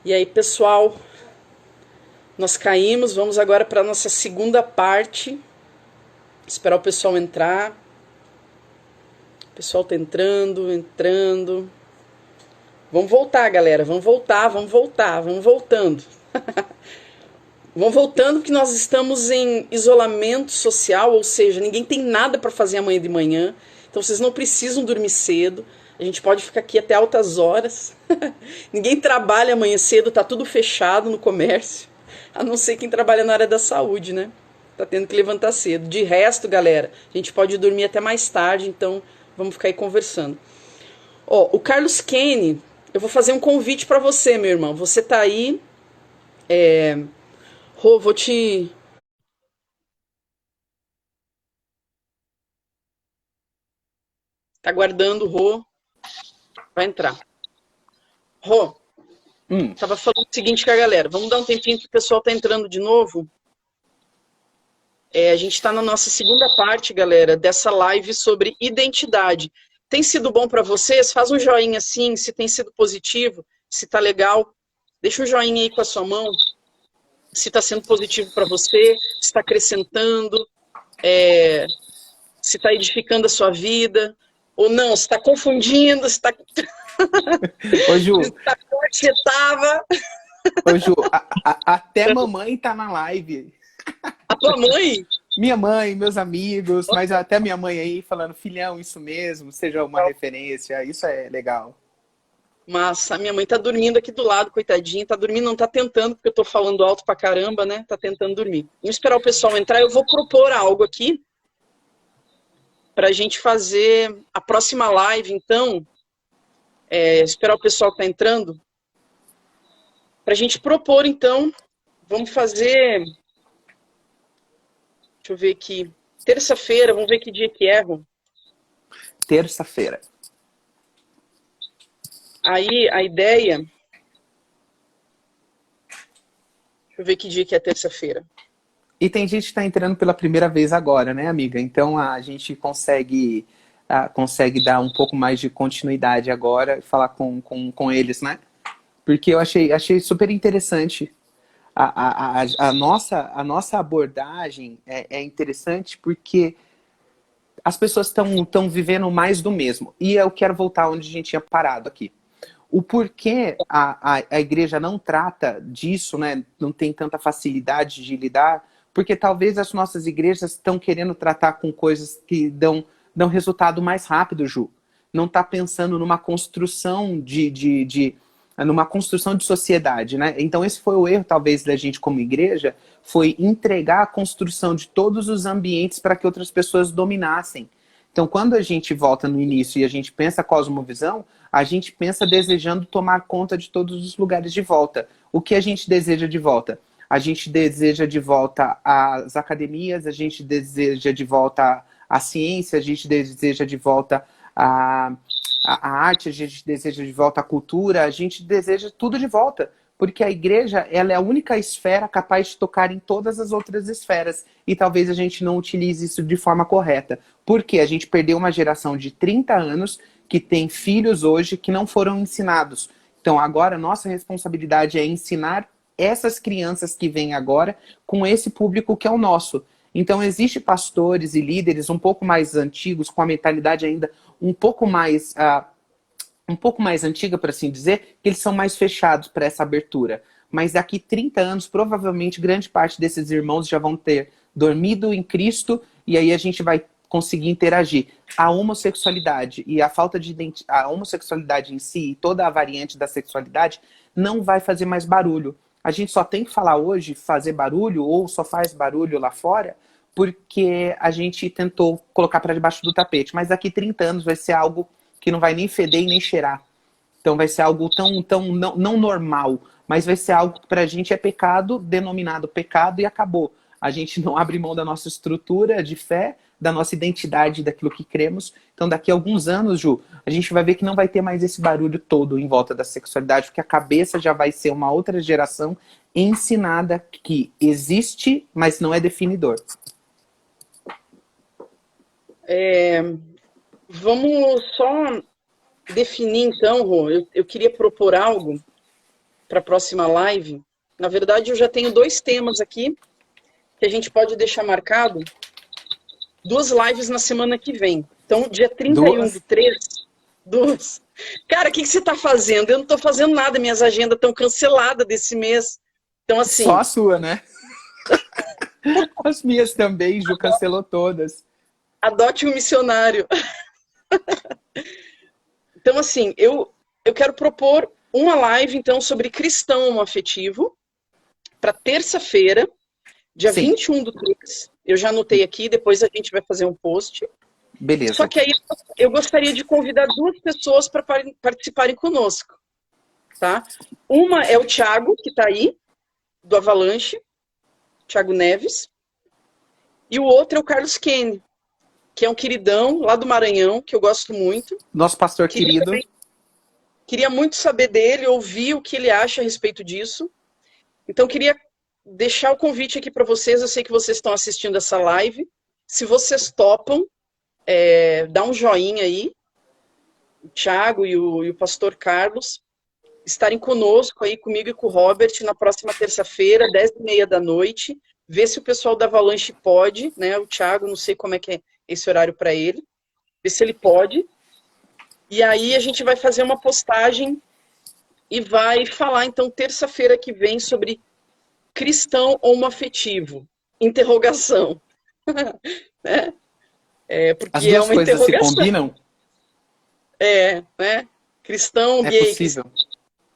E aí, pessoal, nós caímos, vamos agora para a nossa segunda parte. Esperar o pessoal entrar. O pessoal tá entrando. Vamos voltar, galera, vamos voltar, vamos voltando. Vamos voltando porque nós estamos em isolamento social, ou seja, ninguém tem nada para fazer amanhã de manhã. Então vocês não precisam dormir cedo. A gente pode ficar aqui até altas horas. Ninguém trabalha amanhã cedo, tá tudo fechado no comércio. A não ser quem trabalha na área da saúde, né? Tá tendo que levantar cedo. De resto, galera, a gente pode dormir até mais tarde, então vamos ficar aí conversando. Ó, o Carlos Kane, eu vou fazer um convite para você, meu irmão. Você tá aí. Rô, vou te. Tá aguardando, Rô. Vai entrar. Rô, tava falando o seguinte com a galera. Vamos dar um tempinho que o pessoal tá entrando de novo. A gente tá na nossa segunda parte, galera, dessa live sobre identidade. Tem sido bom para vocês? Faz um joinha assim, se tem sido positivo, se tá legal. Deixa um joinha aí com a sua mão. Se tá sendo positivo para você, se tá acrescentando, se tá edificando a sua vida. Ou não, se tá confundindo, se tá... Ô, Ju, se tá onde você tava. ô, Ju, até mamãe tá na live. A tua mãe? Minha mãe, meus amigos, mas até minha mãe aí falando, filhão, isso mesmo, seja uma referência, isso é legal. Mas a minha mãe tá dormindo aqui do lado, coitadinha. Tá dormindo, não tá tentando, porque eu tô falando alto pra caramba, né? Tá tentando dormir. Vamos esperar o pessoal entrar. Eu vou propor algo aqui pra gente fazer a próxima live, então. Esperar o pessoal que tá entrando. Pra gente propor, então. Vamos fazer... Deixa eu ver aqui. Terça-feira, vamos ver que dia que é, Rô. Terça-feira. Aí, a ideia... Deixa eu ver que dia que é terça-feira. E tem gente que tá entrando pela primeira vez agora, né, amiga? Então a gente consegue dar um pouco mais de continuidade agora e falar com eles, né? Porque eu achei super interessante. A nossa abordagem é interessante porque as pessoas estão vivendo mais do mesmo. E eu quero voltar onde a gente tinha parado aqui. O porquê a igreja não trata disso, né? Não tem tanta facilidade de lidar, porque talvez as nossas igrejas estão querendo tratar com coisas que dão resultado mais rápido, Ju. Não está pensando numa construção numa construção de sociedade, né? Então esse foi o erro, talvez, da gente como igreja, foi entregar a construção de todos os ambientes para que outras pessoas dominassem. Então, quando a gente volta no início e a gente pensa cosmovisão, a gente pensa desejando tomar conta de todos os lugares de volta. O que a gente deseja de volta? A gente deseja de volta as academias, a gente deseja de volta a ciência, a gente deseja de volta a arte, a gente deseja de volta a cultura, a gente deseja tudo de volta. Porque a igreja, ela é a única esfera capaz de tocar em todas as outras esferas. E talvez a gente não utilize isso de forma correta. Porque a gente perdeu uma geração de 30 anos que tem filhos hoje que não foram ensinados. Então agora nossa responsabilidade é ensinar essas crianças que vêm agora com esse público que é o nosso. Então existe pastores e líderes um pouco mais antigos, com a mentalidade ainda um pouco mais antiga, por assim dizer, que eles são mais fechados para essa abertura. Mas daqui 30 anos, provavelmente, grande parte desses irmãos já vão ter dormido em Cristo e aí a gente vai conseguir interagir. A homossexualidade e a falta de a homossexualidade em si e toda a variante da sexualidade não vai fazer mais barulho. A gente só tem que falar hoje, fazer barulho, ou só faz barulho lá fora, porque a gente tentou colocar para debaixo do tapete. Mas daqui 30 anos vai ser algo que não vai nem feder e nem cheirar. Então vai ser algo tão não normal, mas vai ser algo que para a gente é pecado, denominado pecado e acabou. A gente não abre mão da nossa estrutura de fé, da nossa identidade, daquilo que cremos. Então daqui a alguns anos, Ju, a gente vai ver que não vai ter mais esse barulho todo em volta da sexualidade, porque a cabeça já vai ser uma outra geração ensinada que existe, mas não é definidor. Vamos só definir, então, Rô. Eu queria propor algo para a próxima live. Na verdade, eu já tenho 2 temas aqui que a gente pode deixar marcado. 2 lives na semana que vem. Então, dia 31 do 3, 2. Cara, o que você está fazendo? Eu não estou fazendo nada, minhas agendas estão canceladas desse mês. Então, assim... Só a sua, né? As minhas também, Ju cancelou todas. Adote um missionário. Então, assim, eu quero propor uma live, então, sobre cristão homoafetivo, para terça-feira, dia 21 do 3. Eu já anotei aqui, depois a gente vai fazer um post. Beleza. Só que aí eu gostaria de convidar 2 pessoas para participarem conosco. Tá? Uma é o Thiago, que está aí, do Avalanche, Thiago Neves. E o outro é o Carlos Kenny, que é um queridão lá do Maranhão, que eu gosto muito. Nosso pastor querido. Queria muito saber dele, ouvir o que ele acha a respeito disso. Então, queria deixar o convite aqui para vocês. Eu sei que vocês estão assistindo essa live. Se vocês topam, dá um joinha aí. O Thiago e o pastor Carlos estarem conosco aí, comigo e com o Robert, na próxima terça-feira, 10h30 da noite. Ver se o pessoal da Avalanche pode, né? O Thiago, não sei como é que é esse horário para ele. Ver se ele pode. E aí a gente vai fazer uma postagem e vai falar, então, terça-feira que vem sobre cristão homoafetivo. Interrogação. Né? Porque as duas uma coisas se interrogação. combinam? Né? Cristão, é gay. Possível.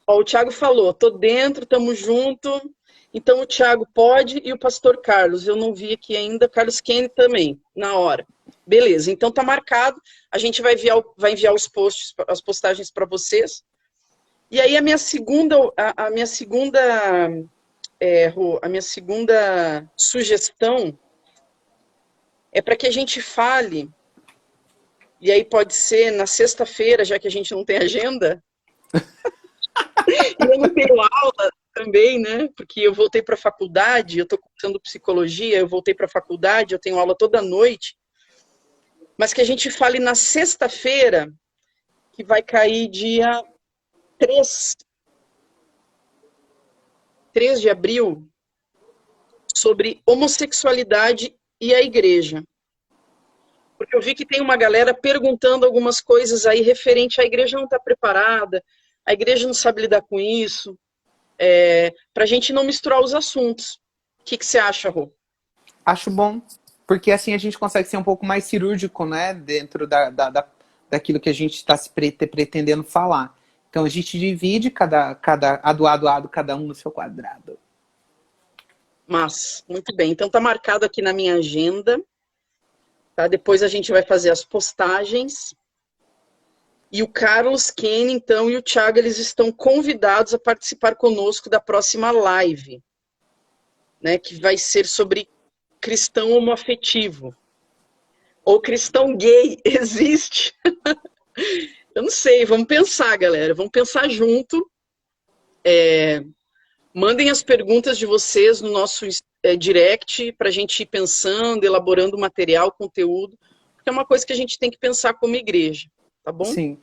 Ó, o Thiago falou, tô dentro, tamo junto. Então o Thiago pode e o pastor Carlos. Eu não vi aqui ainda. Carlos Kenny também, na hora. Beleza, então tá marcado. A gente vai enviar os posts, as postagens para vocês. E aí a minha segunda sugestão é para que a gente fale, e aí pode ser na sexta-feira, já que a gente não tem agenda, e eu não tenho aula também, né? Porque eu voltei para a faculdade, eu estou cursando psicologia, eu voltei para a faculdade, eu tenho aula toda noite, mas que a gente fale na sexta-feira, que vai cair dia 3 de abril, sobre homossexualidade e a igreja. Porque eu vi que tem uma galera perguntando algumas coisas aí referente à igreja não está preparada, a igreja não sabe lidar com isso, para a gente não misturar os assuntos. O que você acha, Rô? Acho bom, porque assim a gente consegue ser um pouco mais cirúrgico, né, dentro daquilo que a gente está pretendendo falar. Então a gente divide cada um no seu quadrado. Mas, muito bem. Então tá marcado aqui na minha agenda. Tá? Depois a gente vai fazer as postagens. E o Carlos Kenny, então, e o Thiago, eles estão convidados a participar conosco da próxima live, né, que vai ser sobre cristão homoafetivo. Ou cristão gay, existe? Eu não sei, vamos pensar, galera. Vamos pensar junto. Mandem as perguntas de vocês no nosso direct para a gente ir pensando, elaborando material, conteúdo, porque é uma coisa que a gente tem que pensar como igreja, tá bom? Sim.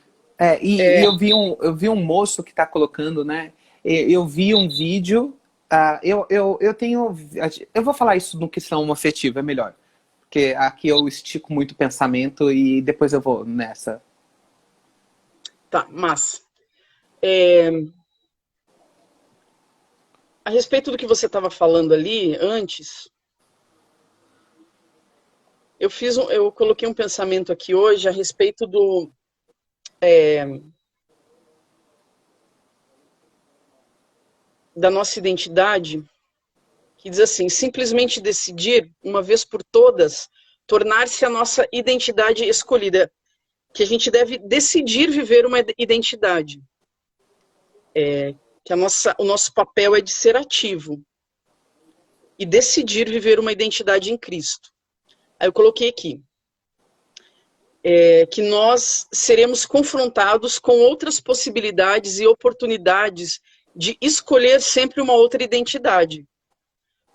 E eu vi um moço que está colocando, né? Eu vi um vídeo. Eu vou falar isso no questão homoafetivo, é melhor. Porque aqui eu estico muito o pensamento e depois eu vou nessa. Tá, mas a respeito do que você estava falando ali antes, eu coloquei um pensamento aqui hoje a respeito da nossa identidade, que diz assim: simplesmente decidir, uma vez por todas, tornar-se a nossa identidade escolhida, que a gente deve decidir viver uma identidade. Que o nosso papel é de ser ativo e decidir viver uma identidade em Cristo. Aí eu coloquei aqui que nós seremos confrontados com outras possibilidades e oportunidades de escolher sempre uma outra identidade.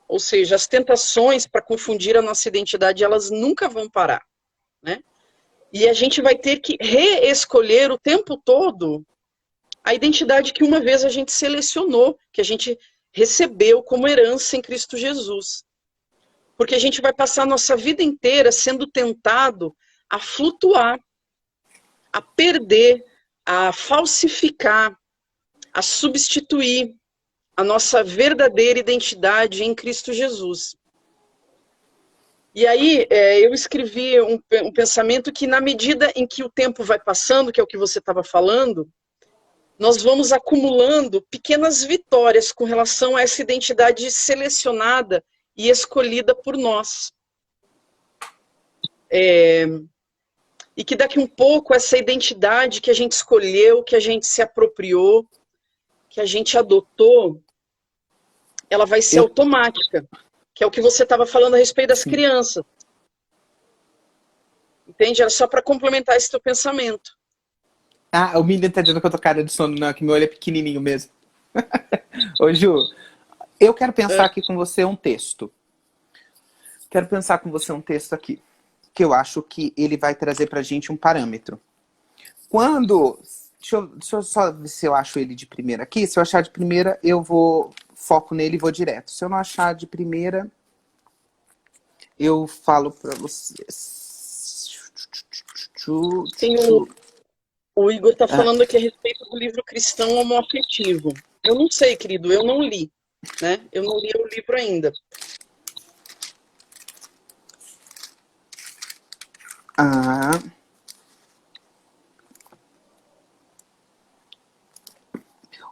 Ou seja, as tentações para confundir a nossa identidade, elas nunca vão parar, né? E a gente vai ter que reescolher o tempo todo a identidade que uma vez a gente selecionou, que a gente recebeu como herança em Cristo Jesus. Porque a gente vai passar a nossa vida inteira sendo tentado a flutuar, a perder, a falsificar, a substituir a nossa verdadeira identidade em Cristo Jesus. E aí eu escrevi um pensamento que, na medida em que o tempo vai passando, que é o que você estava falando, nós vamos acumulando pequenas vitórias com relação a essa identidade selecionada e escolhida por nós. E que daqui um pouco essa identidade que a gente escolheu, que a gente se apropriou, que a gente adotou, ela vai ser automática, que é o que você estava falando a respeito das crianças. Entende? Era só para complementar esse teu pensamento. Ah, o menino tá dizendo que eu tô cara de sono, não, que meu olho é pequenininho mesmo. Ô, Ju, eu quero pensar aqui com você um texto. Quero pensar com você um texto aqui, que eu acho que ele vai trazer pra gente um parâmetro. Quando... Deixa eu só ver se eu acho ele de primeira aqui. Se eu achar de primeira, eu vou... Foco nele e vou direto. Se eu não achar de primeira, eu falo pra vocês. O Igor tá falando aqui a respeito do livro Cristão Homoafetivo. Eu não sei, querido, eu não li, né? Eu não li o livro ainda.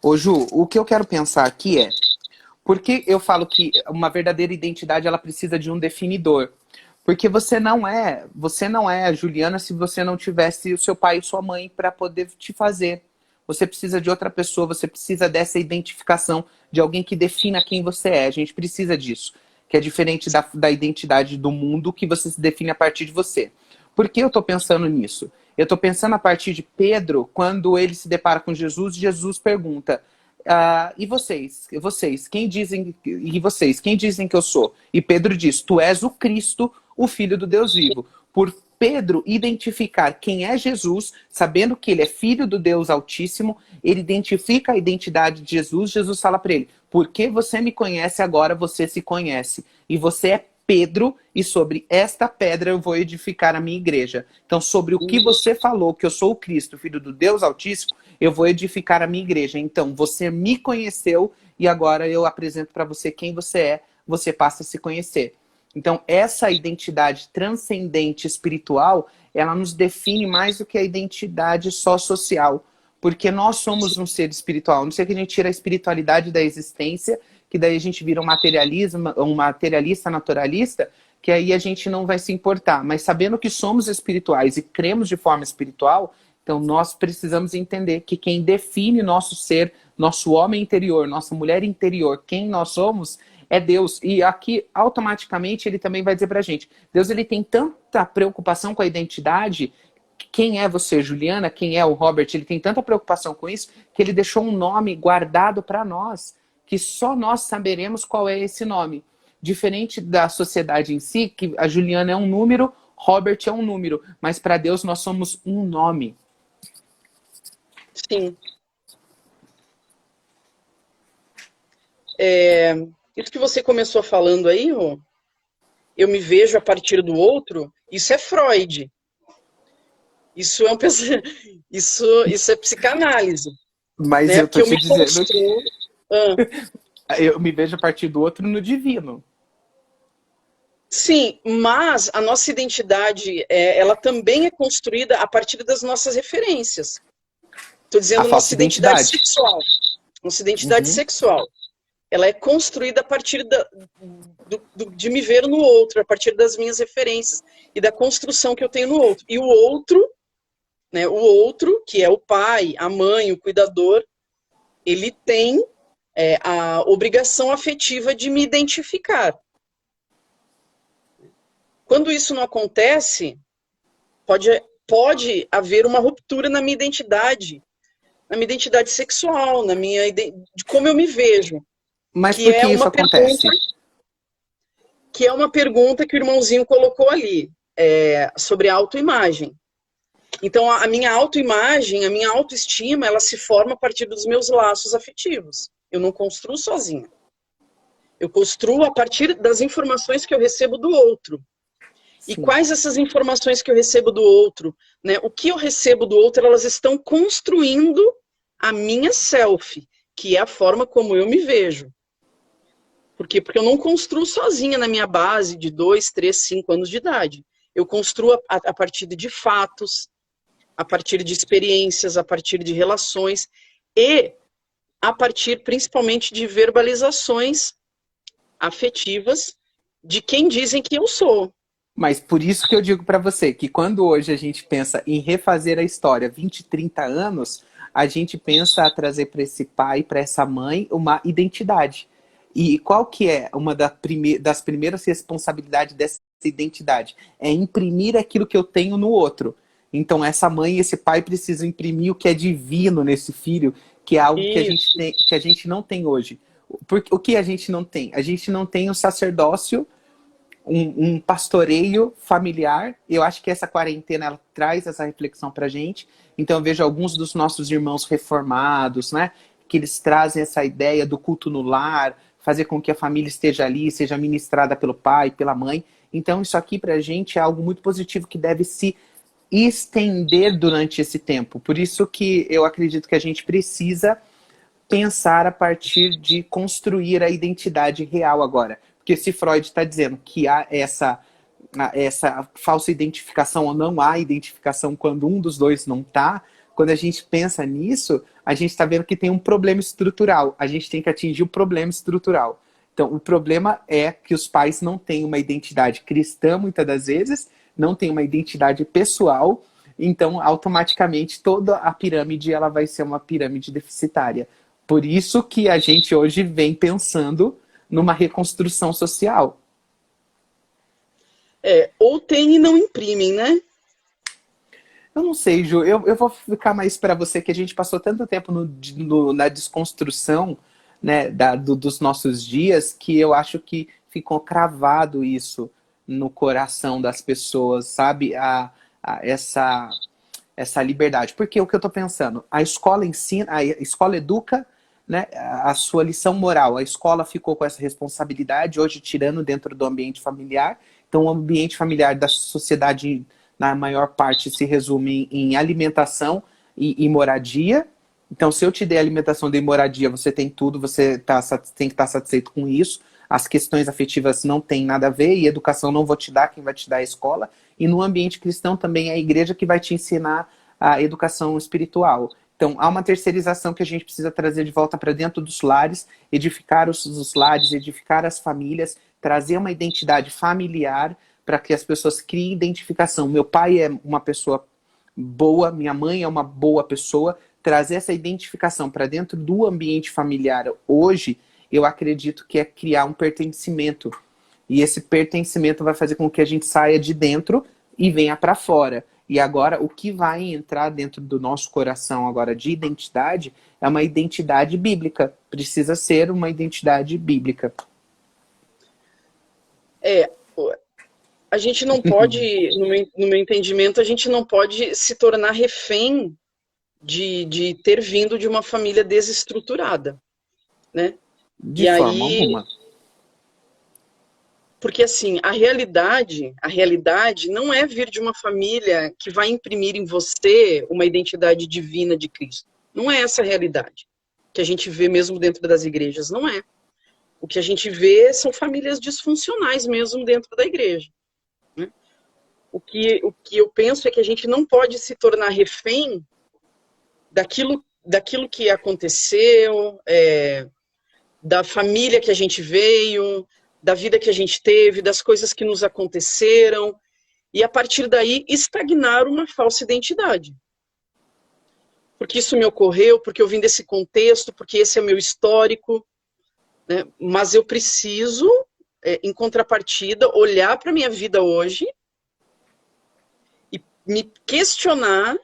Ô, Ju, o que eu quero pensar aqui é... Por que eu falo que uma verdadeira identidade ela precisa de um definidor? Porque você não é a Juliana se você não tivesse o seu pai e sua mãe para poder te fazer. Você precisa de outra pessoa, você precisa dessa identificação de alguém que defina quem você é. A gente precisa disso, que é diferente da identidade do mundo que você se define a partir de você. Por que eu estou pensando nisso? Eu estou pensando a partir de Pedro, quando ele se depara com Jesus, Jesus pergunta... e vocês, quem dizem que eu sou? E Pedro diz, tu és o Cristo, o Filho do Deus vivo. Por Pedro identificar quem é Jesus, sabendo que ele é Filho do Deus Altíssimo, ele identifica a identidade de Jesus. Jesus fala para ele, porque você me conhece agora, você se conhece. E você é Pedro, e sobre esta pedra eu vou edificar a minha igreja. Então, sobre o que você falou, que eu sou o Cristo, Filho do Deus Altíssimo, eu vou edificar a minha igreja. Então, você me conheceu e agora eu apresento para você quem você é, você passa a se conhecer. Então, essa identidade transcendente espiritual, ela nos define mais do que a identidade só social. Porque nós somos um ser espiritual. Não sei que a gente tira a espiritualidade da existência, que daí a gente vira um materialista naturalista, que aí a gente não vai se importar. Mas sabendo que somos espirituais e cremos de forma espiritual, então nós precisamos entender que quem define nosso ser, nosso homem interior, nossa mulher interior, quem nós somos, é Deus. E aqui, automaticamente, ele também vai dizer pra gente, Deus ele tem tanta preocupação com a identidade, quem é você, Juliana, quem é o Robert, ele tem tanta preocupação com isso, que ele deixou um nome guardado para nós, que só nós saberemos qual é esse nome. Diferente da sociedade em si, que a Juliana é um número, Robert é um número, mas para Deus nós somos um nome. Sim. Isso que você começou falando aí, Rô, eu me vejo a partir do outro, isso é Freud. Isso é isso é psicanálise. Mas né? eu tô te dizendo eu me vejo a partir do outro no divino. Sim, mas a nossa identidade, ela também é construída a partir das nossas referências. Estou dizendo nossa identidade sexual. Nossa identidade sexual. Ela é construída a partir de me ver no outro, a partir das minhas referências e da construção que eu tenho no outro. E o outro, né, que é o pai, a mãe, o cuidador, ele tem a obrigação afetiva de me identificar. Quando isso não acontece, pode haver uma ruptura na minha identidade sexual, de como eu me vejo. Mas por que isso acontece? Que é uma pergunta que o irmãozinho colocou ali, sobre a autoimagem. Então, a minha autoimagem, a minha autoestima, ela se forma a partir dos meus laços afetivos. Eu não construo sozinha. Eu construo a partir das informações que eu recebo do outro. E Sim. quais essas informações que eu recebo do outro? Né? O que eu recebo do outro, elas estão construindo a minha self, que é a forma como eu me vejo. Por quê? Porque eu não construo sozinha na minha base de 2, 3, 5 anos de idade. Eu construo a partir de fatos, a partir de experiências, a partir de relações e a partir principalmente de verbalizações afetivas de quem dizem que eu sou. Mas por isso que eu digo para você que quando hoje a gente pensa em refazer a história 20, 30 anos, a gente pensa a trazer para esse pai, para essa mãe, uma identidade. E qual que é uma das primeiras responsabilidades dessa identidade? É imprimir aquilo que eu tenho no outro. Então essa mãe e esse pai precisam imprimir o que é divino nesse filho, que é algo que a gente tem, que a gente não tem hoje. Porque, o que a gente não tem? A gente não tem o sacerdócio, um pastoreio familiar. Eu acho que essa quarentena ela traz essa reflexão para a gente. Então eu vejo alguns dos nossos irmãos reformados, né, que eles trazem essa ideia do culto no lar, fazer com que a família esteja ali, seja ministrada pelo pai, pela mãe. Então isso aqui para a gente é algo muito positivo que deve se estender durante esse tempo. Por isso que eu acredito que a gente precisa pensar a partir de construir a identidade real agora. Porque se Freud está dizendo que há essa falsa identificação ou não há identificação quando um dos dois não está, quando a gente pensa nisso, a gente está vendo que tem um problema estrutural. A gente tem que atingir o problema estrutural. Então, o problema é que os pais não têm uma identidade cristã, muitas das vezes, não têm uma identidade pessoal, então, automaticamente, toda a pirâmide ela vai ser uma pirâmide deficitária. Por isso que a gente hoje vem pensando numa reconstrução social. Ou tem e não imprimem, né? Eu não sei, Ju, eu vou ficar mais para você, que a gente passou tanto tempo na desconstrução, né, dos nossos dias, que eu acho que ficou cravado isso no coração das pessoas, sabe? Essa liberdade. Porque o que eu estou pensando, a escola ensina, a escola educa, né, a sua lição moral. A escola ficou com essa responsabilidade, hoje tirando dentro do ambiente familiar. Então, o ambiente familiar da sociedade, na maior parte, se resume em alimentação e moradia. Então, se eu te der alimentação e moradia, você tem tudo, você tem que estar satisfeito com isso. As questões afetivas não têm nada a ver, e educação não vou te dar, quem vai te dar é a escola. E no ambiente cristão também é a igreja que vai te ensinar a educação espiritual. Então, há uma terceirização que a gente precisa trazer de volta para dentro dos lares, edificar os lares, edificar as famílias, trazer uma identidade familiar para que as pessoas criem identificação. Meu pai é uma pessoa boa, minha mãe é uma boa pessoa. Trazer essa identificação para dentro do ambiente familiar hoje, eu acredito que é criar um pertencimento. E esse pertencimento vai fazer com que a gente saia de dentro e venha para fora. E agora, o que vai entrar dentro do nosso coração agora de identidade é uma identidade bíblica. Precisa ser uma identidade bíblica. A gente não pode, no meu entendimento, a gente não pode se tornar refém de ter vindo de uma família desestruturada, né? De forma alguma. Porque assim, a realidade não é vir de uma família que vai imprimir em você uma identidade divina de Cristo. Não é essa a realidade que a gente vê mesmo dentro das igrejas, não é. O que a gente vê são famílias disfuncionais mesmo dentro da igreja. Né? O que eu penso é que a gente não pode se tornar refém daquilo que aconteceu, da família que a gente veio, da vida que a gente teve, das coisas que nos aconteceram, e a partir daí estagnar uma falsa identidade. Porque isso me ocorreu, porque eu vim desse contexto, porque esse é o meu histórico, né? Mas eu preciso, em contrapartida, olhar para a minha vida hoje e me questionar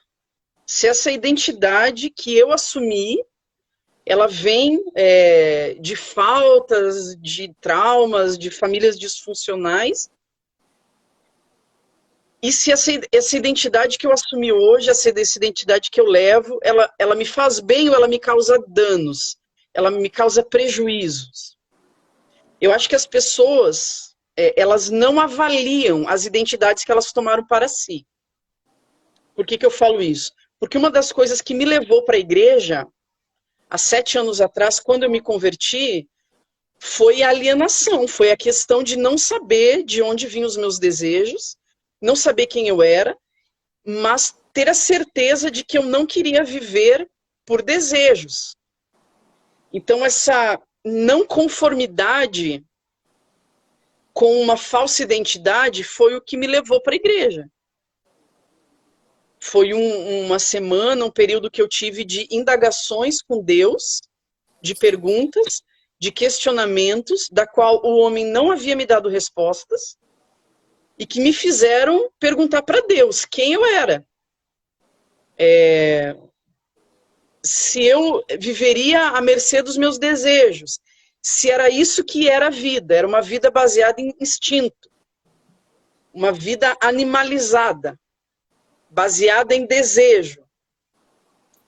se essa identidade que eu assumi ela vem de faltas, de traumas, de famílias disfuncionais, E se essa identidade que eu assumi hoje, essa identidade que eu levo, ela me faz bem ou ela me causa danos? Ela me causa prejuízos? Eu acho que as pessoas, elas não avaliam as identidades que elas tomaram para si. Por que que eu falo isso? Porque uma das coisas que me levou para a igreja, há 7 anos atrás, quando eu me converti, foi a alienação, foi a questão de não saber de onde vinham os meus desejos, não saber quem eu era, mas ter a certeza de que eu não queria viver por desejos. Então, essa não conformidade com uma falsa identidade foi o que me levou para a igreja. Foi uma semana, um período que eu tive de indagações com Deus, de perguntas, de questionamentos, da qual o homem não havia me dado respostas, e que me fizeram perguntar para Deus quem eu era. Se eu viveria à mercê dos meus desejos, se era isso que era a vida, era uma vida baseada em instinto, uma vida animalizada, baseada em desejo.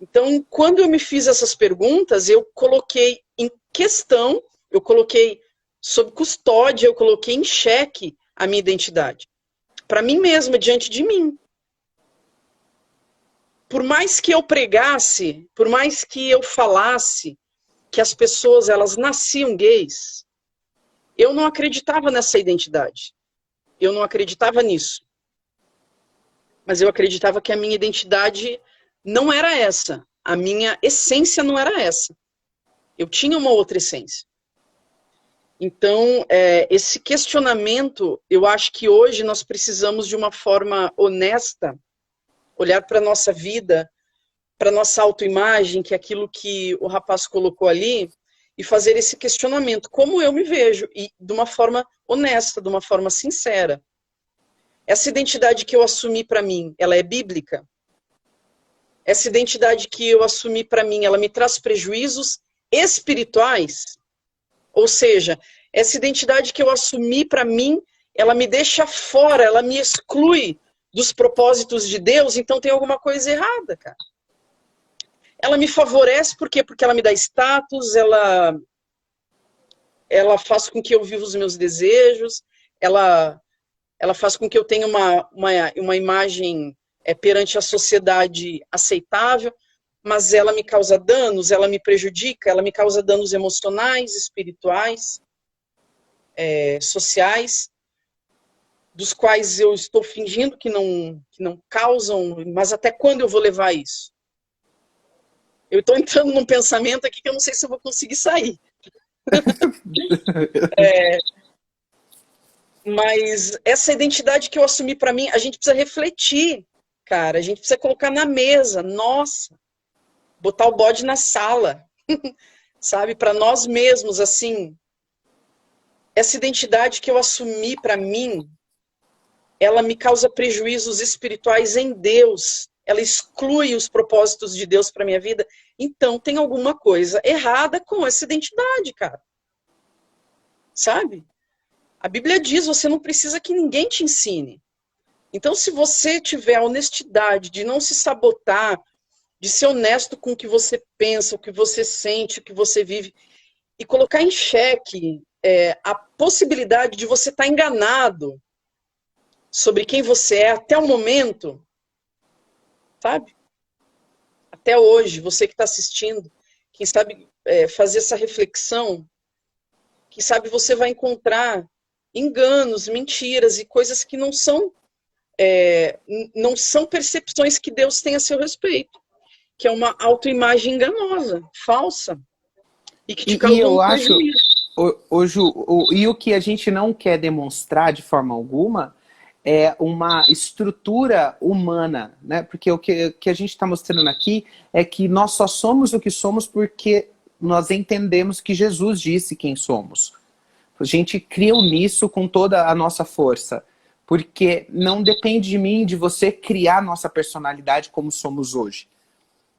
Então, quando eu me fiz essas perguntas, eu coloquei em questão, eu coloquei sob custódia, eu coloquei em xeque a minha identidade. Para mim mesma, diante de mim. Por mais que eu pregasse, por mais que eu falasse que as pessoas, elas nasciam gays, eu não acreditava nessa identidade. Eu não acreditava nisso. Mas eu acreditava que a minha identidade não era essa. A minha essência não era essa. Eu tinha uma outra essência. Então, esse questionamento, eu acho que hoje nós precisamos de uma forma honesta, olhar para a nossa vida, para a nossa autoimagem, que é aquilo que o rapaz colocou ali, e fazer esse questionamento, como eu me vejo, e de uma forma honesta, de uma forma sincera. Essa identidade que eu assumi para mim, ela é bíblica? Essa identidade que eu assumi para mim, ela me traz prejuízos espirituais? Ou seja, essa identidade que eu assumi para mim, ela me deixa fora, ela me exclui dos propósitos de Deus, então tem alguma coisa errada, cara. Ela me favorece, por quê? Porque ela me dá status, ela faz com que eu viva os meus desejos, ela faz com que eu tenha uma imagem perante a sociedade aceitável, mas ela me causa danos, ela me prejudica, ela me causa danos emocionais, espirituais, sociais, dos quais eu estou fingindo que não causam, mas até quando eu vou levar isso? Eu estou entrando num pensamento aqui que eu não sei se eu vou conseguir sair. Mas essa identidade que eu assumi para mim, a gente precisa refletir, cara. A gente precisa colocar na mesa. Nossa, botar o bode na sala, sabe? Para nós mesmos, assim. Essa identidade que eu assumi para mim, ela me causa prejuízos espirituais em Deus. Ela exclui os propósitos de Deus para minha vida. Então tem alguma coisa errada com essa identidade, cara. Sabe? A Bíblia diz, você não precisa que ninguém te ensine. Então, se você tiver a honestidade de não se sabotar, de ser honesto com o que você pensa, o que você sente, o que você vive, e colocar em xeque a possibilidade de você estar enganado sobre quem você é até o momento, sabe? Até hoje, você que está assistindo, quem sabe fazer essa reflexão, quem sabe você vai encontrar enganos, mentiras e coisas que não são percepções que Deus tem a seu respeito, que é uma autoimagem enganosa, falsa, e que te causa um prejuízo. E o que a gente não quer demonstrar de forma alguma é uma estrutura humana, né? Porque o que a gente está mostrando aqui é que nós só somos o que somos porque nós entendemos que Jesus disse quem somos. A gente cria nisso com toda a nossa força, porque não depende de mim, de você criar nossa personalidade como somos hoje.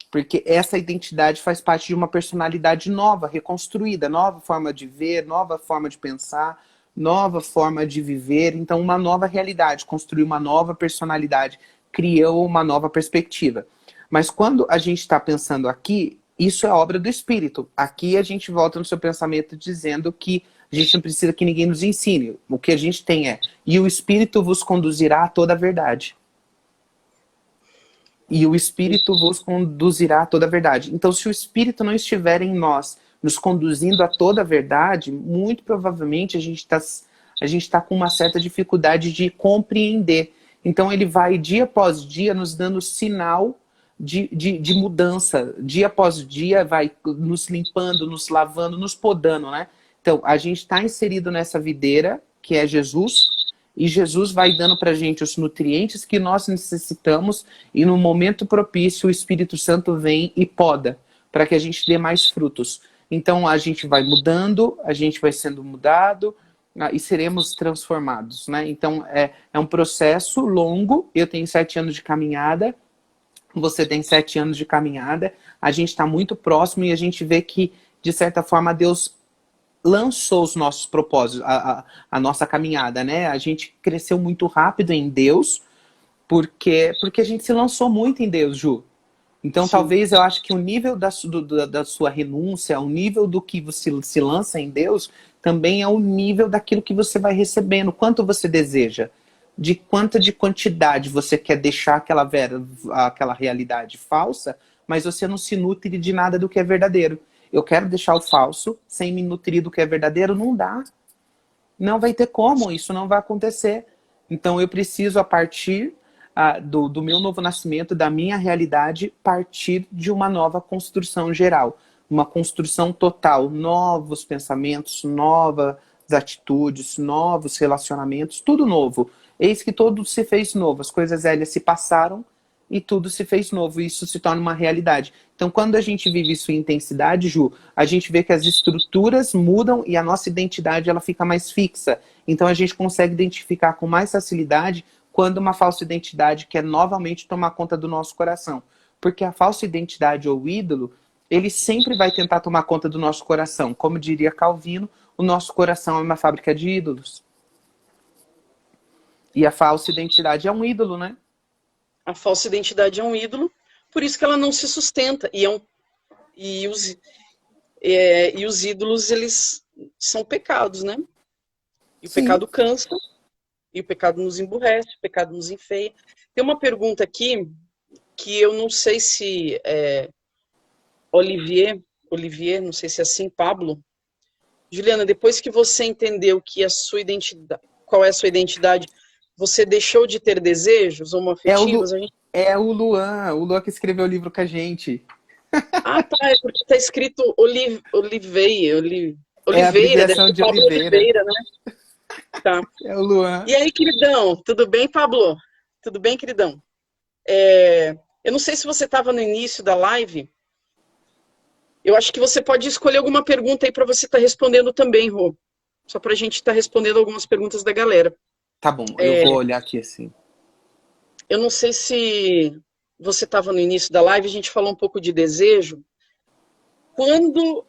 Porque essa identidade faz parte de uma personalidade nova, reconstruída, nova forma de ver, nova forma de pensar, nova forma de viver, então uma nova realidade, construiu uma nova personalidade, criou uma nova perspectiva. Mas quando a gente está pensando aqui, isso é obra do Espírito. Aqui a gente volta no seu pensamento dizendo que a gente não precisa que ninguém nos ensine. O que a gente tem é, e o Espírito vos conduzirá a toda a verdade. E o Espírito vos conduzirá a toda a verdade. Então, se o Espírito não estiver em nós, nos conduzindo a toda a verdade, muito provavelmente a gente tá com uma certa dificuldade de compreender. Então, ele vai, dia após dia, nos dando sinal de mudança. Dia após dia, vai nos limpando, nos lavando, nos podando, né? Então, a gente está inserido nessa videira, que é Jesus, e Jesus vai dando para a gente os nutrientes que nós necessitamos, e no momento propício o Espírito Santo vem e poda, para que a gente dê mais frutos. Então a gente vai mudando, a gente vai sendo mudado, e seremos transformados, né? Então é um processo longo. Eu tenho 7 anos de caminhada, você tem 7 anos de caminhada, a gente está muito próximo e a gente vê que, de certa forma, Deus lançou os nossos propósitos, a nossa caminhada, né? A gente cresceu muito rápido em Deus, porque a gente se lançou muito em Deus, Ju. Então, Sim. talvez eu acho que o nível da sua renúncia, o nível do que você se lança em Deus, também é o nível daquilo que você vai recebendo. Quanto você deseja? De quanta de quantidade você quer deixar aquela realidade falsa, mas você não se nutre de nada do que é verdadeiro. Eu quero deixar o falso sem me nutrir do que é verdadeiro? Não dá. Não vai ter como, isso não vai acontecer. Então eu preciso, a partir do meu novo nascimento, da minha realidade, partir de uma nova construção geral. Uma construção total, novos pensamentos, novas atitudes, novos relacionamentos, tudo novo. Eis que tudo se fez novo, as coisas velhas se passaram e tudo se fez novo, e isso se torna uma realidade. Então, quando a gente vive isso em intensidade, Ju, a gente vê que as estruturas mudam e a nossa identidade ela fica mais fixa. Então, a gente consegue identificar com mais facilidade quando uma falsa identidade quer novamente tomar conta do nosso coração. Porque a falsa identidade ou ídolo, ele sempre vai tentar tomar conta do nosso coração. Como diria Calvino, o nosso coração é uma fábrica de ídolos. E a falsa identidade é um ídolo, né? A falsa identidade é um ídolo, por isso que ela não se sustenta. E os ídolos, eles são pecados, né? E o Sim. pecado cansa, e o pecado nos emburrece, o pecado nos enfeia. Tem uma pergunta aqui que eu não sei se Olivier, não sei se é assim, Pablo. Juliana, depois que você entendeu que a sua identidade, qual é a sua identidade, você deixou de ter desejos homoafetivos? É o Luan que escreveu o livro com a gente. Ah, tá, é porque tá escrito Oliveira, É a Oliveira, deve abreviação ser de Pablo Oliveira. Oliveira, né? Tá. É o Luan. E aí, queridão, tudo bem, Pablo? Tudo bem, queridão? Eu não sei se você estava no início da live. Eu acho que você pode escolher alguma pergunta aí para você estar respondendo também, Rô. Só para a gente estar respondendo algumas perguntas da galera. Tá bom, eu vou olhar aqui assim. Eu não sei se você estava no início da live, a gente falou um pouco de desejo. Quando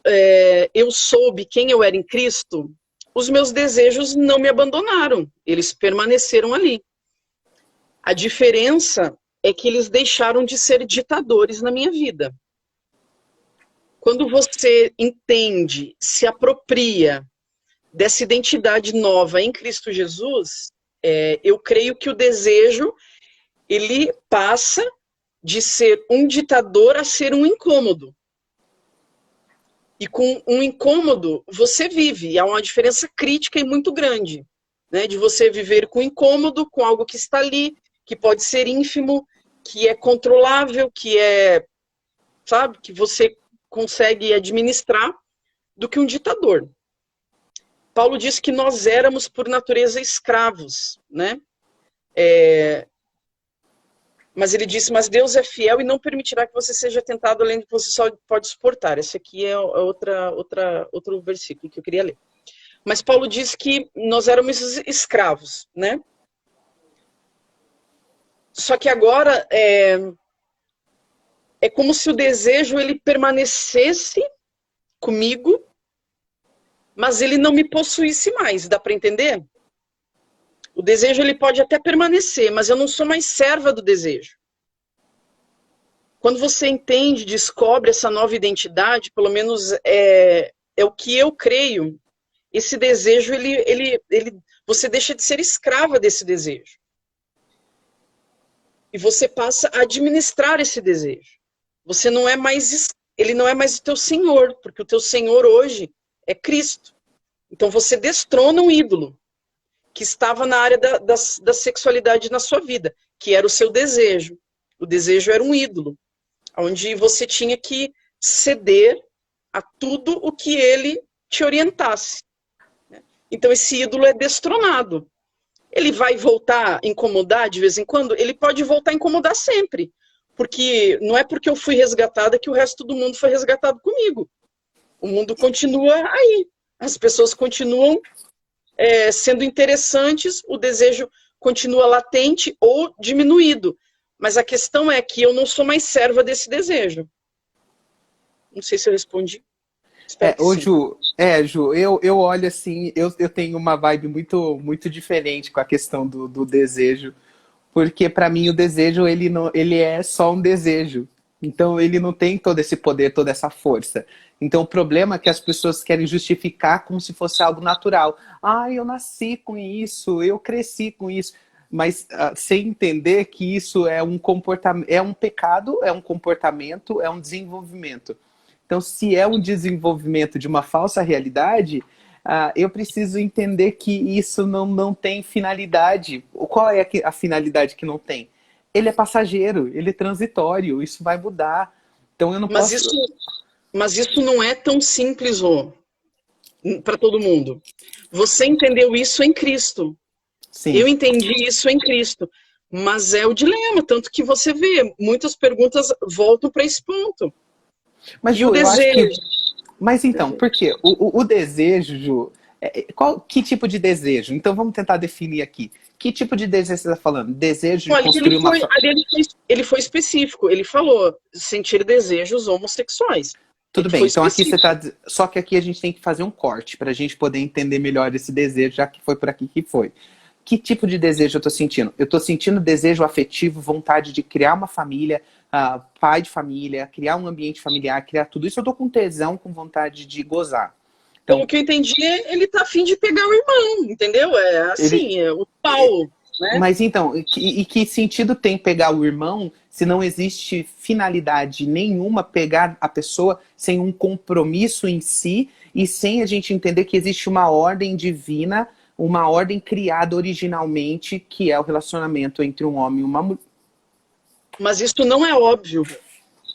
eu soube quem eu era em Cristo, os meus desejos não me abandonaram, eles permaneceram ali. A diferença é que eles deixaram de ser ditadores na minha vida. Quando você entende, se apropria dessa identidade nova em Cristo Jesus, eu creio que o desejo, ele passa de ser um ditador a ser um incômodo. E com um incômodo, você vive. E há uma diferença crítica e muito grande, né? De você viver com incômodo, com algo que está ali, que pode ser ínfimo, que é controlável, que sabe, que você consegue administrar, do que um ditador. Paulo diz que nós éramos, por natureza, escravos, né? Mas ele disse, mas Deus é fiel e não permitirá que você seja tentado além do que você só pode suportar. Esse aqui é outro versículo que eu queria ler. Mas Paulo diz que nós éramos escravos, né? Só que agora é como se o desejo ele permanecesse comigo, mas ele não me possuísse mais, dá para entender? O desejo ele pode até permanecer, mas eu não sou mais serva do desejo. Quando você entende, descobre essa nova identidade, pelo menos é o que eu creio, esse desejo, você deixa de ser escrava desse desejo. E você passa a administrar esse desejo. Você não é mais, ele não é mais o teu senhor, porque o teu senhor hoje é Cristo. Então você destrona um ídolo que estava na área da sexualidade na sua vida, que era o seu desejo. O desejo era um ídolo, onde você tinha que ceder a tudo o que ele te orientasse. Então esse ídolo é destronado. Ele vai voltar a incomodar de vez em quando? Ele pode voltar a incomodar sempre. Porque não é porque eu fui resgatada que o resto do mundo foi resgatado comigo. O mundo continua aí. As pessoas continuam sendo interessantes, o desejo continua latente ou diminuído. Mas a questão é que eu não sou mais serva desse desejo. Não sei se eu respondi. Ju, eu olho assim, eu tenho uma vibe muito, muito diferente com a questão do desejo, porque para mim o desejo, ele é só um desejo, então ele não tem todo esse poder, toda essa força. Então o problema é que as pessoas querem justificar como se fosse algo natural. Eu nasci com isso, eu cresci com isso, mas sem entender que isso é um comportamento, é um pecado, é um comportamento, é um desenvolvimento. Então, se é um desenvolvimento de uma falsa realidade, eu preciso entender que isso não tem finalidade. Qual é a finalidade que não tem? Ele é passageiro, ele é transitório, isso vai mudar. Então, eu não posso... Mas isso não é tão simples, para todo mundo. Você entendeu isso em Cristo. Sim. Eu entendi isso em Cristo. Mas é o dilema, tanto que você vê, muitas perguntas voltam para esse ponto. Mas, Ju, eu acho que... Mas então, por quê? O desejo, Ju, que tipo de desejo? Então vamos tentar definir aqui. Que tipo de desejo você está falando? Desejo de construir uma... Ele foi específico, ele falou sentir desejos homossexuais. Tudo bem, então aqui você está... Só que aqui a gente tem que fazer um corte para a gente poder entender melhor esse desejo, já que foi por aqui que foi. Que tipo de desejo eu estou sentindo? Eu estou sentindo desejo afetivo, vontade de criar uma família, pai de família, criar um ambiente familiar, criar tudo isso. Eu estou com tesão, com vontade de gozar. Então, pelo que eu entendi, ele tá afim de pegar o irmão, entendeu? É assim, é o pau, né? Mas então, que sentido tem pegar o irmão se não existe finalidade nenhuma pegar a pessoa sem um compromisso em si e sem a gente entender que existe uma ordem divina, uma ordem criada originalmente, que é o relacionamento entre um homem e uma mulher. Mas isso não é óbvio.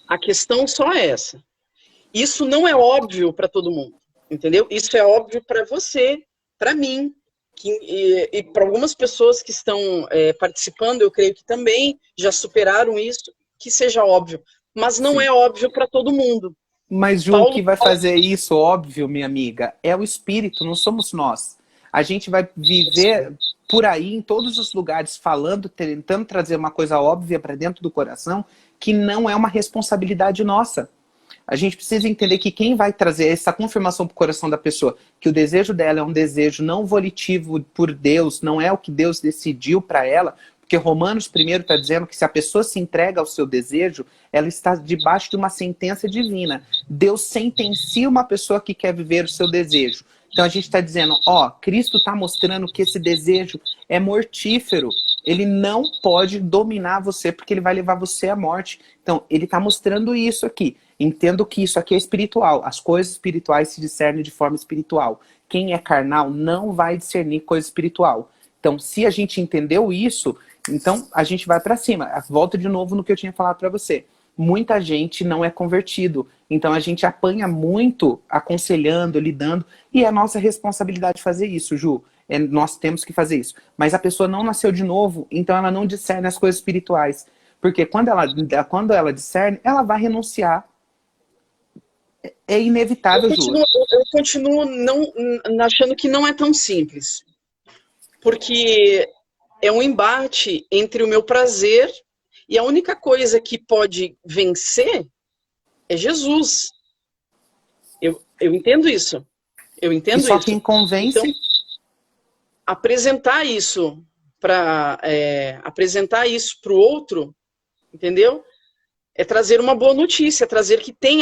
A questão só é essa. Isso não é óbvio para todo mundo, entendeu? Isso é óbvio para você, para mim, e para algumas pessoas que estão participando, eu creio que também já superaram isso, que seja óbvio. Mas não é óbvio para todo mundo. Mas, Ju, o que vai fazer isso óbvio, minha amiga, é o Espírito, não somos nós. A gente vai viver por aí, em todos os lugares, falando, tentando trazer uma coisa óbvia para dentro do coração, que não é uma responsabilidade nossa. A gente precisa entender que quem vai trazer essa confirmação para o coração da pessoa, que o desejo dela é um desejo não volitivo por Deus, não é o que Deus decidiu para ela, porque Romanos 1 está dizendo que se a pessoa se entrega ao seu desejo, ela está debaixo de uma sentença divina. Deus sentencia uma pessoa que quer viver o seu desejo. Então a gente está dizendo, Cristo está mostrando que esse desejo é mortífero. Ele não pode dominar você porque ele vai levar você à morte. Então ele está mostrando isso aqui. Entendo que isso aqui é espiritual. As coisas espirituais se discernem de forma espiritual. Quem é carnal não vai discernir coisa espiritual. Então se a gente entendeu isso, então a gente vai para cima. Volto de novo no que eu tinha falado para você. Muita gente não é convertido. Então a gente apanha muito aconselhando, lidando, e é nossa responsabilidade fazer isso, Ju. Nós temos que fazer isso. Mas a pessoa não nasceu de novo, então ela não discerne as coisas espirituais. Porque quando ela discerne, ela vai renunciar. É inevitável, Ju. Eu continuo achando que não é tão simples. Porque é um embate entre o meu prazer e a única coisa que pode vencer é Jesus. Eu entendo isso. Eu E entendo só isso. quem convence... Então, apresentar isso para apresentar isso para o outro, entendeu? É trazer uma boa notícia, é trazer que tem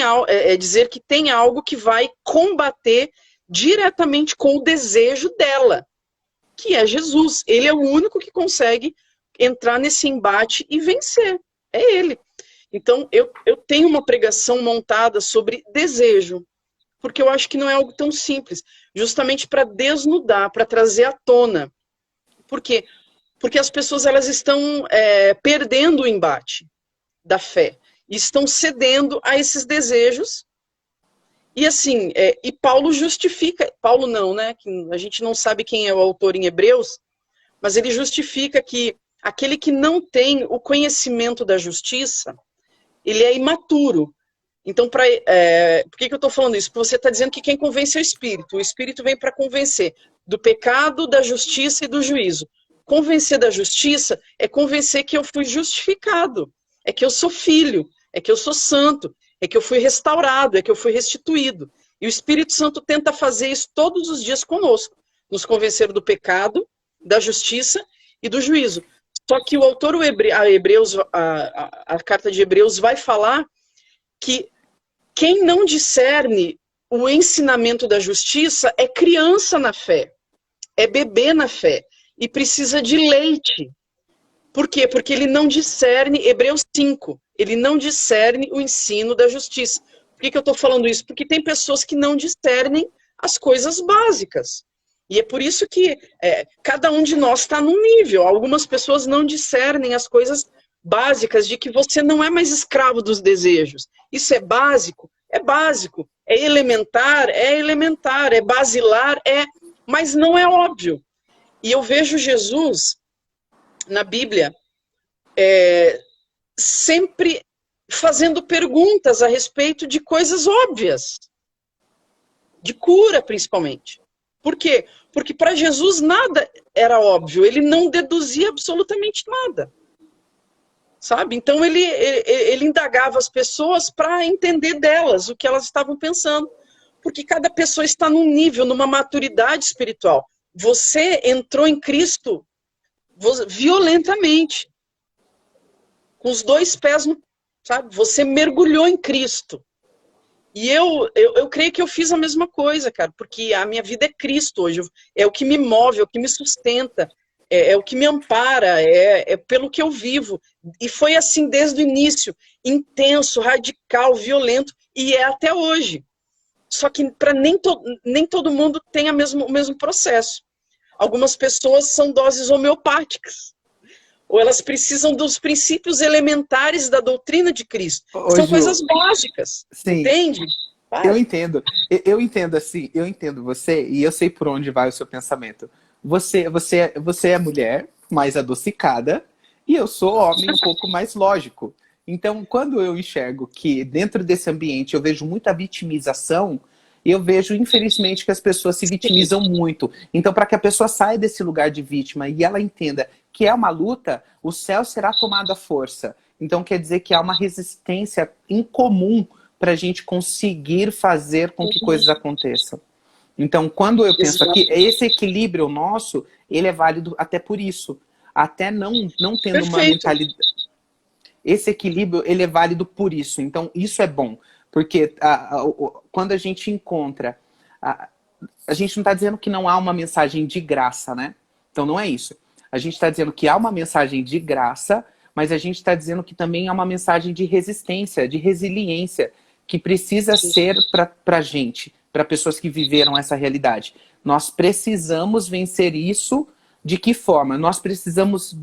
dizer que tem algo que vai combater diretamente com o desejo dela, que é Jesus. Ele é o único que consegue entrar nesse embate e vencer. É ele. Então, eu tenho uma pregação montada sobre desejo, porque eu acho que não é algo tão simples, justamente para desnudar, para trazer à tona. Por quê? Porque as pessoas elas estão perdendo o embate da fé, e estão cedendo a esses desejos. E assim, e Paulo justifica, Paulo não, né? A gente não sabe quem é o autor em Hebreus, mas ele justifica que aquele que não tem o conhecimento da justiça, ele é imaturo. Então, por que eu estou falando isso? Porque você está dizendo que quem convence é o Espírito vem para convencer do pecado, da justiça e do juízo. Convencer da justiça é convencer que eu fui justificado, é que eu sou filho, é que eu sou santo, é que eu fui restaurado, é que eu fui restituído. E o Espírito Santo tenta fazer isso todos os dias conosco, nos convencer do pecado, da justiça e do juízo. Só que o autor a carta de Hebreus vai falar que quem não discerne o ensinamento da justiça é criança na fé, é bebê na fé, e precisa de leite. Por quê? Porque ele não discerne, Hebreus 5, ele não discerne o ensino da justiça. Por que eu estou falando isso? Porque tem pessoas que não discernem as coisas básicas. E é por isso que cada um de nós está num nível. Algumas pessoas não discernem as coisas básicas de que você não é mais escravo dos desejos. Isso é básico? É básico. É elementar? É elementar. É basilar? É. Mas não é óbvio. E eu vejo Jesus na Bíblia sempre fazendo perguntas a respeito de coisas óbvias. De cura, principalmente. Por quê? Porque para Jesus nada era óbvio. Ele não deduzia absolutamente nada. Sabe? Então ele indagava as pessoas para entender delas o que elas estavam pensando. Porque cada pessoa está num nível, numa maturidade espiritual. Você entrou em Cristo violentamente. Com os dois pés no... Sabe? Você mergulhou em Cristo. E eu creio que eu fiz a mesma coisa, cara. Porque a minha vida é Cristo hoje. É o que me move, é o que me sustenta. É o que me ampara, é pelo que eu vivo. E foi assim desde o início, intenso, radical, violento, e é até hoje. Só que nem todo mundo tem o mesmo processo. Algumas pessoas são doses homeopáticas, ou elas precisam dos princípios elementares da doutrina de Cristo. São coisas básicas, sim, entende? Eu entendo. Eu entendo assim, eu entendo você e eu sei por onde vai o seu pensamento. Você é mulher mais adocicada e eu sou homem um pouco mais lógico. Então, quando eu enxergo que dentro desse ambiente eu vejo muita vitimização, eu vejo, infelizmente, que as pessoas se vitimizam muito. Então, para que a pessoa saia desse lugar de vítima e ela entenda que é uma luta, o céu será tomado à força. Então, quer dizer que há uma resistência incomum para a gente conseguir fazer com que coisas aconteçam. Então, quando eu penso aqui, esse equilíbrio nosso, ele é válido até por isso. Até não tendo uma mentalidade... Esse equilíbrio, ele é válido por isso. Então, isso é bom. Porque quando a gente encontra... A gente não está dizendo que não há uma mensagem de graça, né? Então, não é isso. A gente está dizendo que há uma mensagem de graça, mas a gente está dizendo que também há uma mensagem de resistência, de resiliência, que precisa ser para a gente, para pessoas que viveram essa realidade. Nós precisamos vencer isso. De que forma? Nós precisamos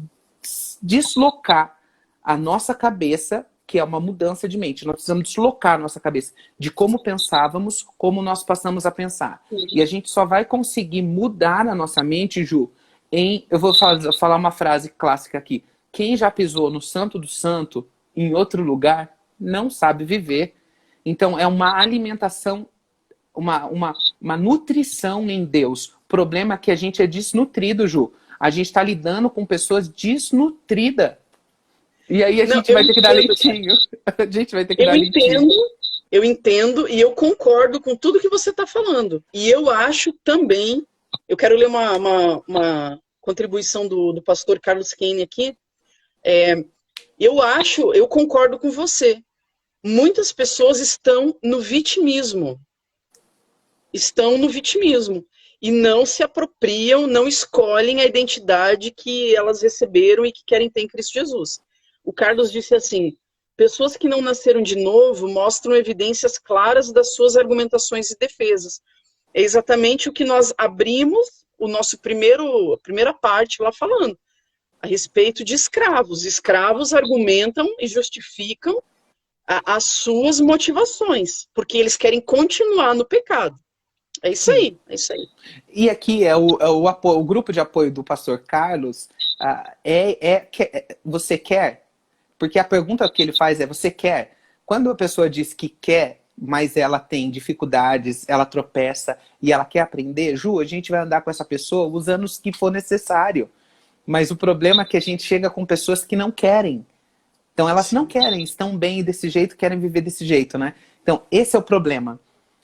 deslocar a nossa cabeça, que é uma mudança de mente. Nós precisamos deslocar a nossa cabeça de como pensávamos, como nós passamos a pensar. E a gente só vai conseguir mudar a nossa mente, Ju, eu vou falar uma frase clássica aqui. Quem já pisou no Santo do Santo, em outro lugar, não sabe viver. Então, é uma alimentação, uma nutrição em Deus. O problema é que a gente é desnutrido, Ju. A gente está lidando com pessoas desnutridas. E aí a gente vai ter que dar leitinho. A gente vai ter que dar leitinho. eu entendo e eu concordo com tudo que você está falando. E eu acho também, eu quero ler uma contribuição do pastor Carlos Kane aqui. Eu concordo com você. Muitas pessoas estão no vitimismo. Estão no vitimismo. E não se apropriam, não escolhem a identidade que elas receberam e que querem ter em Cristo Jesus. O Carlos disse assim: pessoas que não nasceram de novo mostram evidências claras das suas argumentações e defesas. É exatamente o que nós abrimos o nosso a primeira parte lá falando, a respeito de escravos. Escravos argumentam e justificam as suas motivações, porque eles querem continuar no pecado. É isso aí, é isso aí. E aqui o grupo de apoio do pastor Carlos, você quer? Porque a pergunta que ele faz é, você quer? Quando a pessoa diz que quer, mas ela tem dificuldades, ela tropeça e ela quer aprender, Ju, a gente vai andar com essa pessoa os anos que for necessário. Mas o problema é que a gente chega com pessoas que não querem. Então elas não querem, estão bem desse jeito, querem viver desse jeito, né? Então esse é o problema.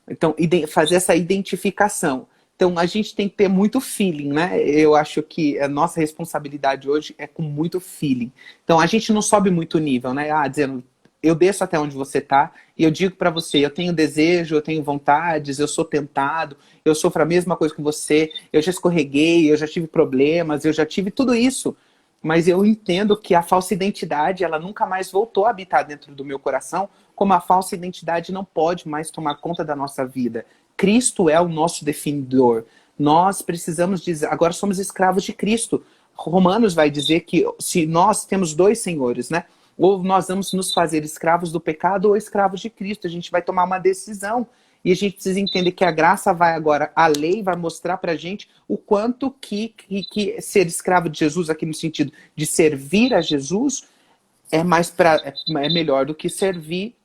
Então fazer essa identificação. Então a gente tem que ter muito feeling, né? Eu acho que a nossa responsabilidade hoje é com muito feeling. Então a gente não sobe muito o nível, né? Dizendo, eu desço até onde você tá e eu digo para você, eu tenho desejo, eu tenho vontades, eu sou tentado, eu sofro a mesma coisa que você, eu já escorreguei, eu já tive problemas, eu já tive tudo isso. Mas eu entendo que a falsa identidade, ela nunca mais voltou a habitar dentro do meu coração, como a falsa identidade não pode mais tomar conta da nossa vida. Cristo é o nosso definidor. Nós precisamos dizer, agora somos escravos de Cristo. Romanos vai dizer que se nós temos dois senhores, né? Ou nós vamos nos fazer escravos do pecado ou escravos de Cristo. A gente vai tomar uma decisão. E a gente precisa entender que a graça vai agora, a lei vai mostrar pra gente o quanto que ser escravo de Jesus, aqui no sentido de servir a Jesus, é melhor do que servir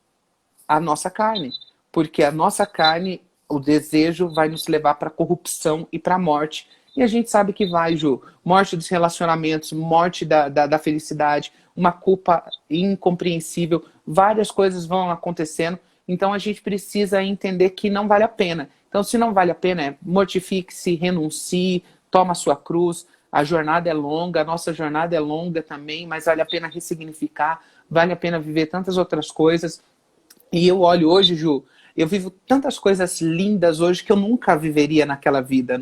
a nossa carne. Porque a nossa carne, o desejo vai nos levar para corrupção e para morte. E a gente sabe que vai, Ju. Morte dos relacionamentos, morte da felicidade, uma culpa incompreensível, várias coisas vão acontecendo. Então a gente precisa entender que não vale a pena. Então se não vale a pena, mortifique-se, renuncie, toma a sua cruz. A jornada é longa, a nossa jornada é longa também, mas vale a pena ressignificar, vale a pena viver tantas outras coisas. E eu olho hoje, Ju, eu vivo tantas coisas lindas hoje que eu nunca viveria naquela vida,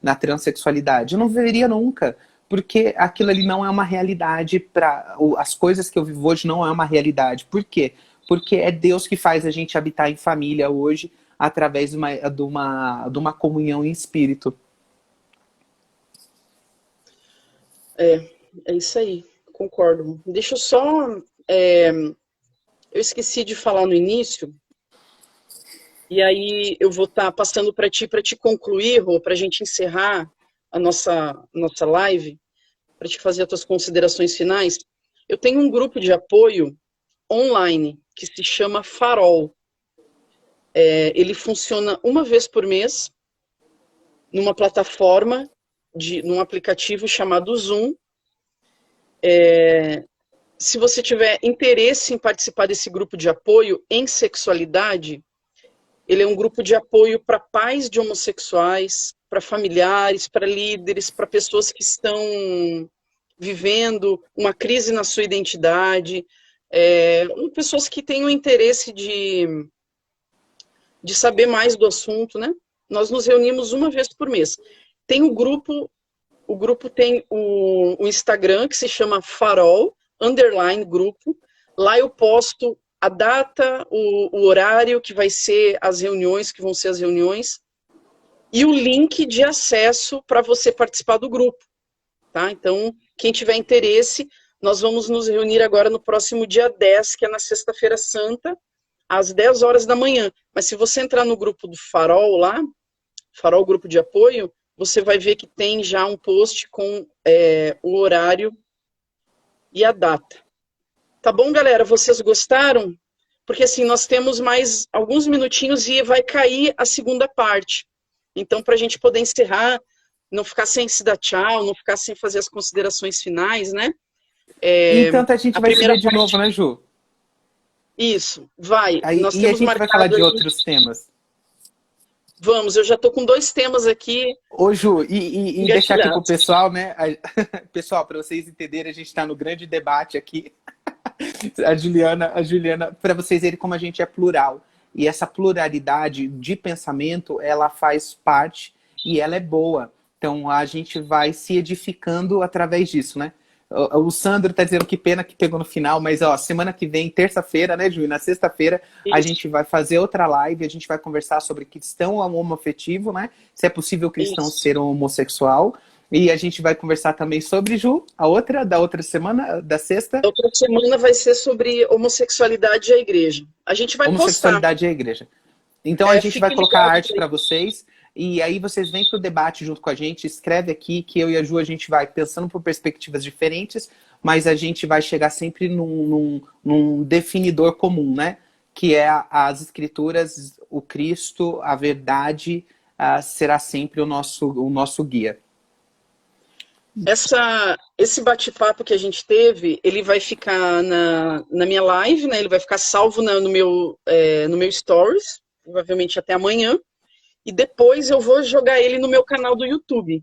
na transexualidade. Eu não viveria nunca, porque aquilo ali não é uma realidade. As coisas que eu vivo hoje não é uma realidade. Por quê? Porque é Deus que faz a gente habitar em família hoje, através de uma comunhão em espírito. É isso aí, concordo. Deixa eu só... eu esqueci de falar no início, e aí eu vou estar passando para te concluir, Rô, para a gente encerrar a nossa live, para te fazer as tuas considerações finais. Eu tenho um grupo de apoio online, que se chama Farol. Ele funciona uma vez por mês, numa plataforma, num aplicativo chamado Zoom. Se você tiver interesse em participar desse grupo de apoio em sexualidade, ele é um grupo de apoio para pais de homossexuais, para familiares, para líderes, para pessoas que estão vivendo uma crise na sua identidade, pessoas que têm o interesse de saber mais do assunto, né? Nós nos reunimos uma vez por mês. Tem o grupo tem o Instagram, que se chama Farol, _grupo. Lá eu posto a data, o horário que vai ser as reuniões, que vão ser as reuniões, e o link de acesso para você participar do grupo, tá? Então, quem tiver interesse, nós vamos nos reunir agora no próximo dia 10, que é na Sexta-feira Santa, às 10 horas da manhã. Mas se você entrar no grupo do Farol lá, Farol Grupo de Apoio, você vai ver que tem já um post com o horário e a data. Tá bom, galera? Vocês gostaram? Porque assim, nós temos mais alguns minutinhos e vai cair a segunda parte. Então, para a gente poder encerrar, não ficar sem se dar tchau, não ficar sem fazer as considerações finais, né? Então a gente vai se ver de novo, né, Ju? Isso, vai. Aí, Nós e a temos gente vai falar marcado de aí. outros temas. Vamos, eu já estou com 2 temas aqui Ô, Ju, e deixar aqui pro engatilhados. pessoal, né? Pessoal, para vocês entenderem, a gente está no grande debate aqui. A Juliana, para vocês verem como a gente é plural. E essa pluralidade de pensamento, ela faz parte e ela é boa. Então a gente vai se edificando através disso, né? O Sandro tá dizendo que pena que pegou no final, mas ó, semana que vem, terça-feira, né, Ju? Na sexta-feira, a Isso, gente vai fazer outra live, a gente vai conversar sobre cristão homoafetivo, né? Se é possível cristão isso. ser um homossexual. E a gente vai conversar também sobre, Ju, da outra semana, da sexta. A outra semana vai ser sobre homossexualidade e a igreja. A gente vai postar. Homossexualidade e a igreja. Então a gente vai Fique colocar ligado arte aí. para vocês e aí vocês vêm para o debate junto com a gente, escreve aqui que eu e a Ju a gente vai pensando por perspectivas diferentes, mas a gente vai chegar sempre num definidor comum, né? Que é as escrituras, o Cristo, a verdade será sempre o nosso guia. Esse bate-papo que a gente teve, ele vai ficar na minha live, né? Ele vai ficar salvo no meu stories, provavelmente até amanhã. E depois eu vou jogar ele no meu canal do YouTube,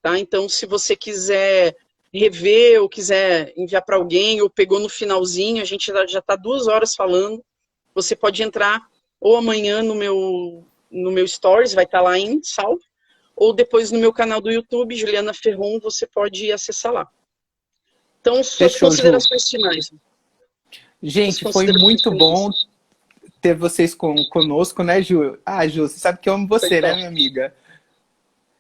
tá? Então, se você quiser rever ou quiser enviar para alguém, ou pegou no finalzinho, a gente já está 2 horas falando, você pode entrar ou amanhã no meu stories, vai estar lá em salvo, ou depois no meu canal do YouTube, Juliana Ferron, você pode acessar lá. Então, suas Fechou, Ju. considerações finais. Suas Gente, foi considerações muito bom finais. ter vocês conosco, né, Ju? Ah, Ju, você sabe que eu amo Foi você, né, top. minha amiga?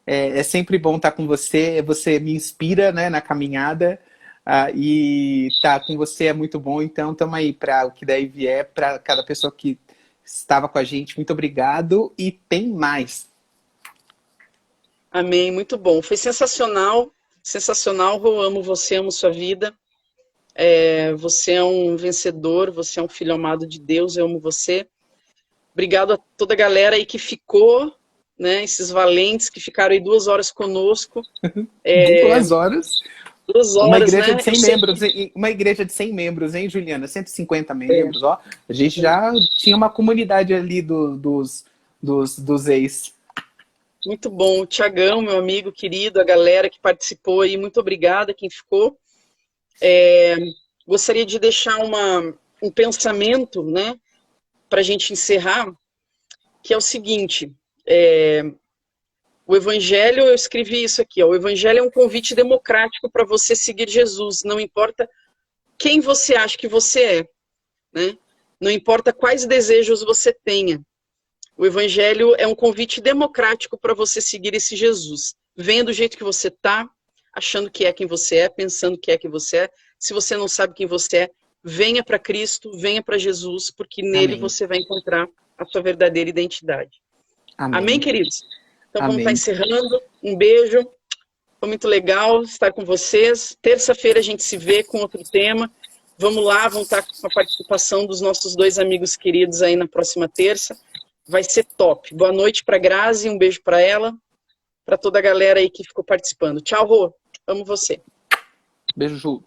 É sempre bom estar com você, você me inspira, né, na caminhada, e estar com você é muito bom, então estamos aí para o que daí vier, para cada pessoa que estava com a gente, muito obrigado, e tem mais. Amém, muito bom. Foi sensacional, sensacional, Rô, amo você, amo sua vida. Você é um vencedor, você é um filho amado de Deus, eu amo você. Obrigado a toda a galera aí que ficou, né? Esses valentes que ficaram aí 2 horas conosco. 2 horas, 2 uma horas, igreja né? de Eu 100 sei membros, que uma igreja de 100 membros, hein, Juliana? 150 é, membros, ó. A gente já tinha uma comunidade ali dos ex. muito bom. O Tiagão, meu amigo querido, a galera que participou aí, muito obrigada quem ficou. Gostaria de deixar um pensamento, né, para a gente encerrar, que é o seguinte: o Evangelho, eu escrevi isso aqui, ó, o Evangelho é um convite democrático para você seguir Jesus, não importa quem você acha que você é, né? Não importa quais desejos você tenha. O Evangelho é um convite democrático para você seguir esse Jesus. Venha do jeito que você está, achando que é quem você é, pensando que é quem você é. Se você não sabe quem você é, venha para Cristo, venha para Jesus, porque nele Amém. você vai encontrar a sua verdadeira identidade. Amém, Amém. queridos? Então vamos estar Amém. encerrando. Um beijo. Foi muito legal estar com vocês. Terça-feira a gente se vê com outro tema. Vamos lá, vamos estar com a participação dos nossos 2 amigos queridos aí na próxima terça. Vai ser top. Boa noite para Grazi, um beijo para ela, para toda a galera aí que ficou participando. Tchau, Rô. Amo você. Beijo, Ju.